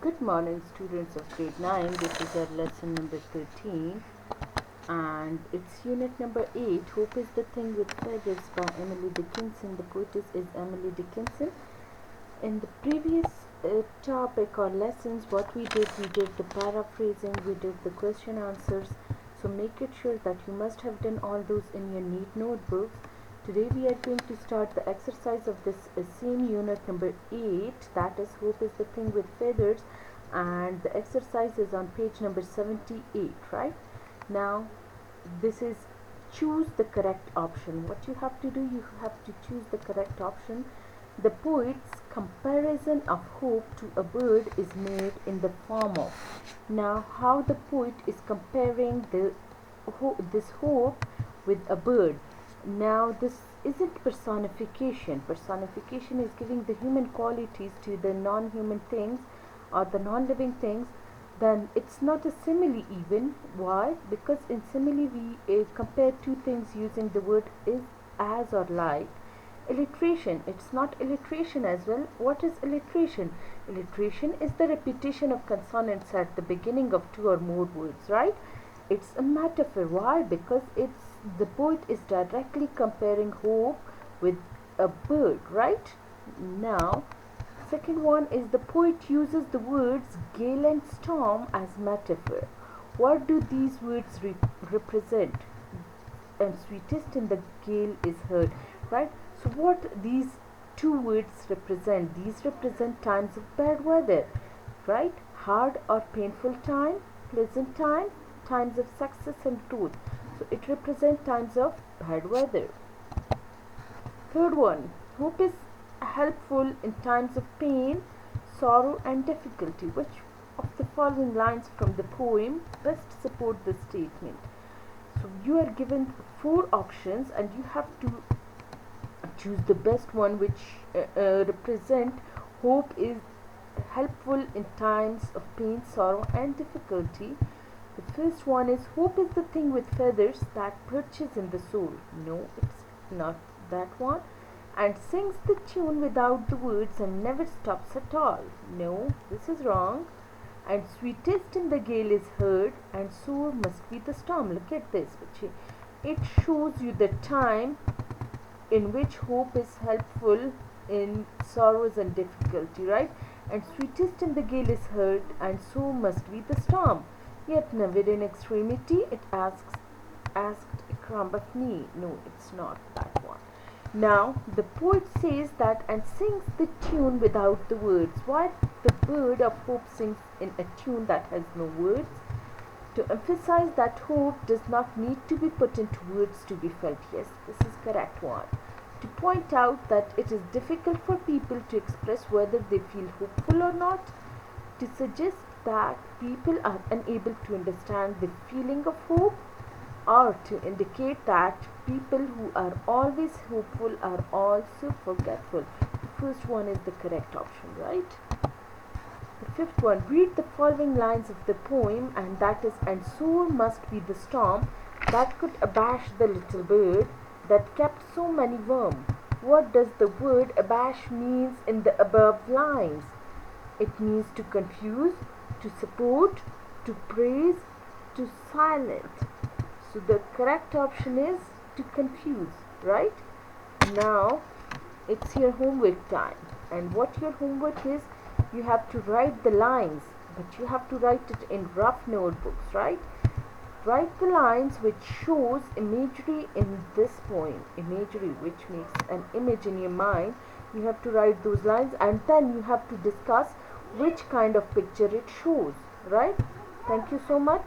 Good morning, students of grade 9. This is our lesson number 13, and it's unit number 8. Hope is the Thing with Feathers by Emily Dickinson. The poetess is Emily Dickinson. In the previous topic or lessons, what we did the paraphrasing, we did the question answers. So make it sure that you must have done all those in your neat notebooks. Today we are going to start the exercise of this same unit number 8, that is Hope is the Thing with Feathers, and the exercise is on page number 78, right? Now this is choose the correct option. What you have to do, you have to choose the correct option. The poet's comparison of hope to a bird is made in the form of. Now how the poet is comparing this hope with a bird. Now this isn't personification. Personification is giving the human qualities to the non-human things or the non-living things. Then it's not a simile even. Why? Because in simile we compare two things using the word is, as, or like. Alliteration, it's not alliteration as well. What is alliteration? Alliteration is the repetition of consonants at the beginning of two or more words, right? It's a metaphor. Why? Because the poet is directly comparing hope with a bird, right? Now second one is the poet uses the words gale and storm as metaphor. What do these words represent? And sweetest in the gale is heard, right? So what these two words represent? These represent times of bad weather, right? Hard or painful time, pleasant time, times of success and growth. So it represents times of bad weather. Third one, hope is helpful in times of pain, sorrow and difficulty. Which of the following lines from the poem best support this statement? So you are given 4 options and you have to choose the best one which represent hope is helpful in times of pain, sorrow and difficulty. The first one is hope is the thing with feathers that perches in the soul. No, it's not that one. And sings the tune without the words and never stops at all. No, this is wrong. And sweetest in the gale is heard, and sore must be the storm. Look at this. It shows you the time in which hope is helpful in sorrows and difficulty, right? And sweetest in the gale is heard, and so must be the storm. Yet never in extremity it asked a crumb of knee. No, it's not that one. Now the poet says that and sings the tune without the words. Why the bird of hope sings in a tune that has no words? To emphasize that hope does not need to be put into words to be felt. Yes, this is correct one. To point out that it is difficult for people to express whether they feel hopeful or not. To suggest that people are unable to understand the feeling of hope, or to indicate that people who are always hopeful are also forgetful. The first one is the correct option, right? The fifth one, read the following lines of the poem, and that is, and sore must be the storm that could abash the little bird that kept so many worms. What does the word abash means in the above lines? It means to confuse, to support, to praise, to silence. So the correct option is to confuse, right? Now it's your homework time, and what your homework is, you have to write the lines, but you have to write it in rough notebooks, right? Write the lines which shows imagery in this poem, imagery which makes an image in your mind. You have to write those lines, and then you have to discuss which kind of picture it shows, right? Thank you so much.